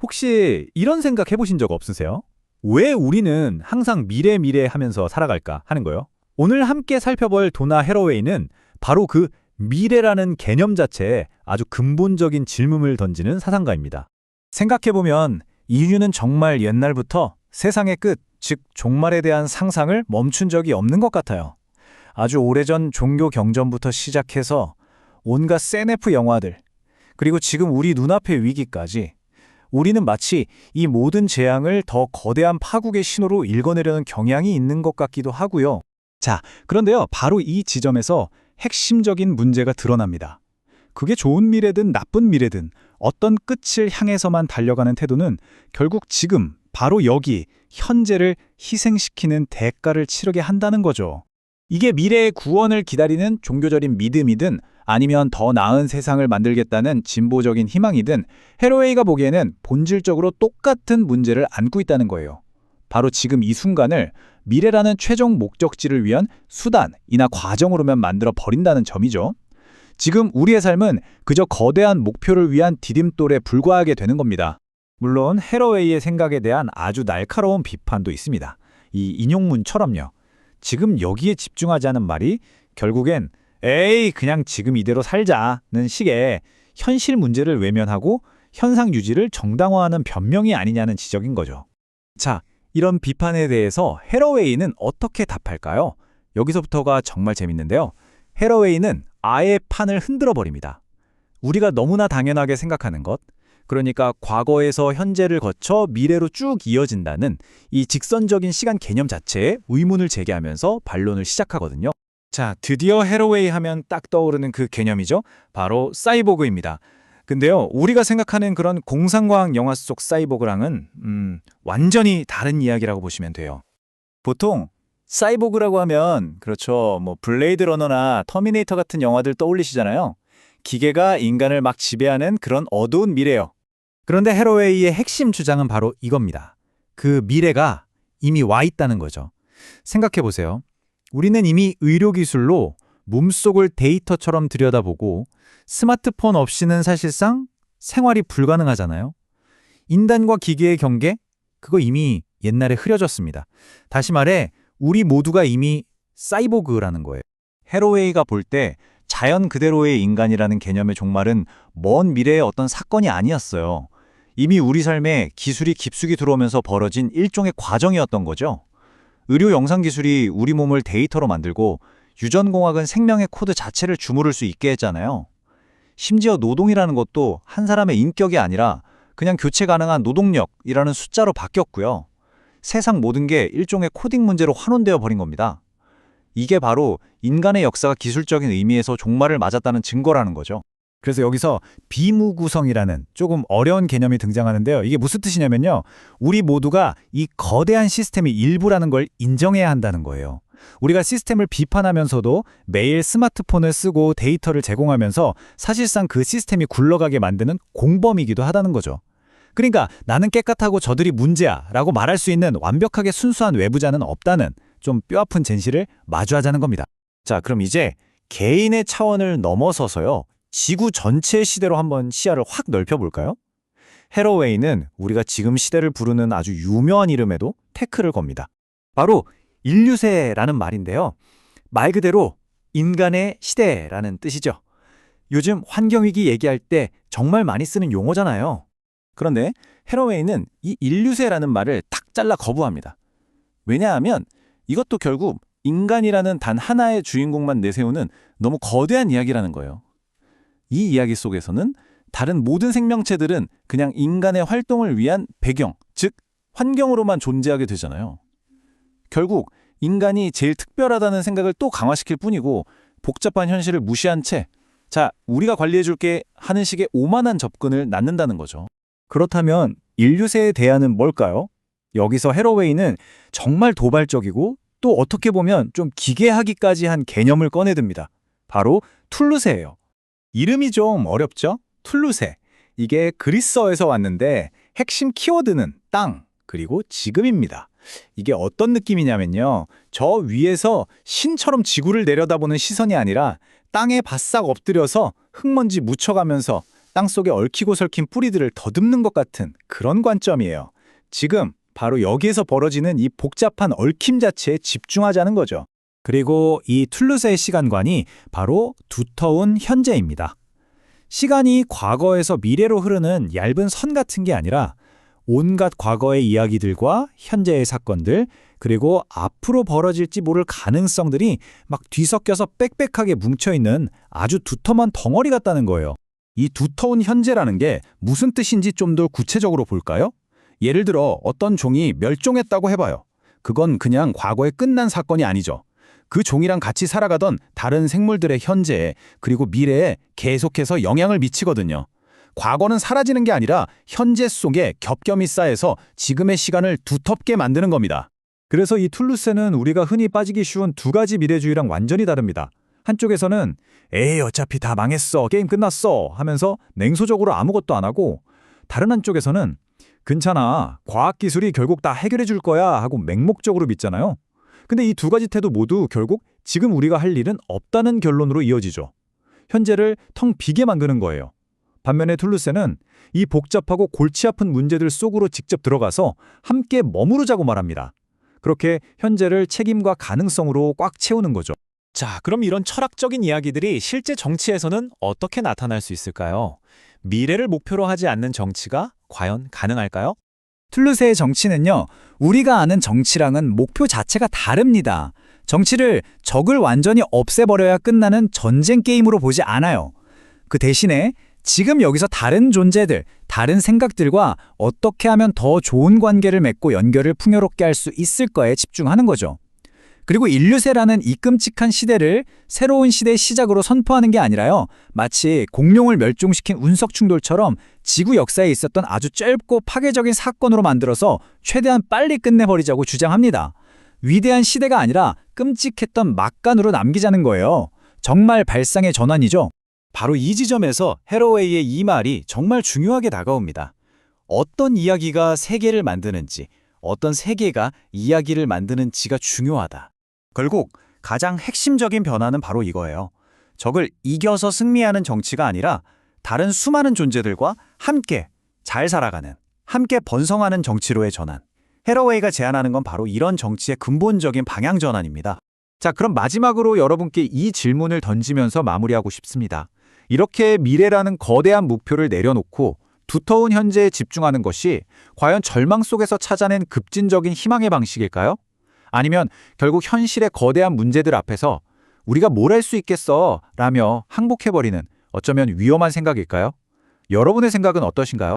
혹시 이런 생각 해보신 적 없으세요? 왜 우리는 항상 미래 미래 하면서 살아갈까 하는 거요? 오늘 함께 살펴볼 도나 해러웨이는 바로 그 미래라는 개념 자체에 아주 근본적인 질문을 던지는 사상가입니다. 생각해보면 인류는 정말 옛날부터 세상의 끝, 즉 종말에 대한 상상을 멈춘 적이 없는 것 같아요. 아주 오래전 종교 경전부터 시작해서 온갖 SF 영화들, 그리고 지금 우리 눈앞의 위기까지 우리는 마치 이 모든 재앙을 더 거대한 파국의 신호로 읽어내려는 경향이 있는 것 같기도 하고요. 자, 그런데요, 바로 이 지점에서 핵심적인 문제가 드러납니다. 그게 좋은 미래든 나쁜 미래든 어떤 끝을 향해서만 달려가는 태도는 결국 지금, 바로 여기, 현재를 희생시키는 대가를 치르게 한다는 거죠. 이게 미래의 구원을 기다리는 종교적인 믿음이든 아니면 더 나은 세상을 만들겠다는 진보적인 희망이든 해러웨이가 보기에는 본질적으로 똑같은 문제를 안고 있다는 거예요. 바로 지금 이 순간을 미래라는 최종 목적지를 위한 수단이나 과정으로만 만들어 버린다는 점이죠. 지금 우리의 삶은 그저 거대한 목표를 위한 디딤돌에 불과하게 되는 겁니다. 물론 해러웨이의 생각에 대한 아주 날카로운 비판도 있습니다. 이 인용문처럼요. 지금 여기에 집중하지 않은 말이 결국엔 에이 그냥 지금 이대로 살자는 식의 현실 문제를 외면하고 현상 유지를 정당화하는 변명이 아니냐는 지적인 거죠. 자, 이런 비판에 대해서 해러웨이는 어떻게 답할까요? 여기서부터가 정말 재밌는데요. 해러웨이는 아예 판을 흔들어 버립니다. 우리가 너무나 당연하게 생각하는 것, 그러니까 과거에서 현재를 거쳐 미래로 쭉 이어진다는 이 직선적인 시간 개념 자체에 의문을 제기하면서 반론을 시작하거든요. 자, 드디어 해러웨이 하면 딱 떠오르는 그 개념이죠. 바로 사이보그입니다. 근데요, 우리가 생각하는 그런 공상과학 영화 속 사이보그랑은 완전히 다른 이야기라고 보시면 돼요. 보통 사이보그라고 하면 그렇죠, 블레이드 러너나 터미네이터 같은 영화들 떠올리시잖아요. 기계가 인간을 막 지배하는 그런 어두운 미래요. 그런데 해러웨이의 핵심 주장은 바로 이겁니다. 그 미래가 이미 와 있다는 거죠. 생각해보세요. 우리는 이미 의료기술로 몸속을 데이터처럼 들여다보고 스마트폰 없이는 사실상 생활이 불가능하잖아요. 인간과 기계의 경계? 그거 이미 옛날에 흐려졌습니다. 다시 말해 우리 모두가 이미 사이보그라는 거예요. 해러웨이가 볼 때 자연 그대로의 인간이라는 개념의 종말은 먼 미래의 어떤 사건이 아니었어요. 이미 우리 삶에 기술이 깊숙이 들어오면서 벌어진 일종의 과정이었던 거죠. 의료 영상 기술이 우리 몸을 데이터로 만들고 유전공학은 생명의 코드 자체를 주무를 수 있게 했잖아요. 심지어 노동이라는 것도 한 사람의 인격이 아니라 그냥 교체 가능한 노동력이라는 숫자로 바뀌었고요. 세상 모든 게 일종의 코딩 문제로 환원되어 버린 겁니다. 이게 바로 인간의 역사가 기술적인 의미에서 종말을 맞았다는 증거라는 거죠. 그래서 여기서 비무구성이라는 조금 어려운 개념이 등장하는데요. 이게 무슨 뜻이냐면요. 우리 모두가 이 거대한 시스템의 일부라는 걸 인정해야 한다는 거예요. 우리가 시스템을 비판하면서도 매일 스마트폰을 쓰고 데이터를 제공하면서 사실상 그 시스템이 굴러가게 만드는 공범이기도 하다는 거죠. 그러니까 나는 깨끗하고 저들이 문제야 라고 말할 수 있는 완벽하게 순수한 외부자는 없다는 좀 뼈아픈 진실을 마주하자는 겁니다. 자, 그럼 이제 개인의 차원을 넘어서서요. 지구 전체 시대로 한번 시야를 확 넓혀볼까요? 해러웨이는 우리가 지금 시대를 부르는 아주 유명한 이름에도 태클을 겁니다. 바로 인류세라는 말인데요. 말 그대로 인간의 시대라는 뜻이죠. 요즘 환경위기 얘기할 때 정말 많이 쓰는 용어잖아요. 그런데 해러웨이는 이 인류세라는 말을 탁 잘라 거부합니다. 왜냐하면 이것도 결국 인간이라는 단 하나의 주인공만 내세우는 너무 거대한 이야기라는 거예요. 이 이야기 속에서는 다른 모든 생명체들은 그냥 인간의 활동을 위한 배경, 즉 환경으로만 존재하게 되잖아요. 결국 인간이 제일 특별하다는 생각을 또 강화시킬 뿐이고 복잡한 현실을 무시한 채 자, 우리가 관리해줄게 하는 식의 오만한 접근을 낳는다는 거죠. 그렇다면 인류세의 대안은 뭘까요? 여기서 해러웨이는 정말 도발적이고 또 어떻게 보면 좀 기괴하기까지 한 개념을 꺼내듭니다. 바로 툴루세예요. 이름이 좀 어렵죠? 툴루세. 이게 그리스어에서 왔는데 핵심 키워드는 땅, 그리고 지금입니다. 이게 어떤 느낌이냐면요. 저 위에서 신처럼 지구를 내려다보는 시선이 아니라 땅에 바싹 엎드려서 흙먼지 묻혀가면서 땅속에 얽히고 설킨 뿌리들을 더듬는 것 같은 그런 관점이에요. 지금 바로 여기에서 벌어지는 이 복잡한 얽힘 자체에 집중하자는 거죠. 그리고 이 툴루스의 시간관이 바로 두터운 현재입니다. 시간이 과거에서 미래로 흐르는 얇은 선 같은 게 아니라 온갖 과거의 이야기들과 현재의 사건들, 그리고 앞으로 벌어질지 모를 가능성들이 막 뒤섞여서 빽빽하게 뭉쳐있는 아주 두터운 덩어리 같다는 거예요. 이 두터운 현재라는 게 무슨 뜻인지 좀 더 구체적으로 볼까요? 예를 들어 어떤 종이 멸종했다고 해봐요. 그건 그냥 과거에 끝난 사건이 아니죠. 그 종이랑 같이 살아가던 다른 생물들의 현재에 그리고 미래에 계속해서 영향을 미치거든요. 과거는 사라지는 게 아니라 현재 속에 겹겹이 쌓여서 지금의 시간을 두텁게 만드는 겁니다. 그래서 이 툴루스는 우리가 흔히 빠지기 쉬운 두 가지 미래주의랑 완전히 다릅니다. 한쪽에서는 에이 어차피 다 망했어, 게임 끝났어 하면서 냉소적으로 아무것도 안 하고, 다른 한쪽에서는 괜찮아, 과학기술이 결국 다 해결해 줄 거야 하고 맹목적으로 믿잖아요. 근데 이 두 가지 태도 모두 결국 지금 우리가 할 일은 없다는 결론으로 이어지죠. 현재를 텅 비게 만드는 거예요. 반면에 툴루스는 이 복잡하고 골치 아픈 문제들 속으로 직접 들어가서 함께 머무르자고 말합니다. 그렇게 현재를 책임과 가능성으로 꽉 채우는 거죠. 자, 그럼 이런 철학적인 이야기들이 실제 정치에서는 어떻게 나타날 수 있을까요? 미래를 목표로 하지 않는 정치가 과연 가능할까요? 툴루스의 정치는요, 우리가 아는 정치랑은 목표 자체가 다릅니다. 정치를 적을 완전히 없애버려야 끝나는 전쟁 게임으로 보지 않아요. 그 대신에 지금 여기서 다른 존재들, 다른 생각들과 어떻게 하면 더 좋은 관계를 맺고 연결을 풍요롭게 할 수 있을까에 집중하는 거죠. 그리고 인류세라는 이 끔찍한 시대를 새로운 시대의 시작으로 선포하는 게 아니라요, 마치 공룡을 멸종시킨 운석 충돌처럼 지구 역사에 있었던 아주 짧고 파괴적인 사건으로 만들어서 최대한 빨리 끝내버리자고 주장합니다. 위대한 시대가 아니라 끔찍했던 막간으로 남기자는 거예요. 정말 발상의 전환이죠. 바로 이 지점에서 해로웨이의 이 말이 정말 중요하게 다가옵니다. 어떤 이야기가 세계를 만드는지, 어떤 세계가 이야기를 만드는지가 중요하다. 결국 가장 핵심적인 변화는 바로 이거예요. 적을 이겨서 승리하는 정치가 아니라 다른 수많은 존재들과 함께 잘 살아가는, 함께 번성하는 정치로의 전환. 해러웨이가 제안하는 건 바로 이런 정치의 근본적인 방향 전환입니다. 자, 그럼 마지막으로 여러분께 이 질문을 던지면서 마무리하고 싶습니다. 이렇게 미래라는 거대한 목표를 내려놓고 두터운 현재에 집중하는 것이 과연 절망 속에서 찾아낸 급진적인 희망의 방식일까요? 아니면 결국 현실의 거대한 문제들 앞에서 우리가 뭘 할 수 있겠어 라며 항복해버리는 어쩌면 위험한 생각일까요? 여러분의 생각은 어떠신가요?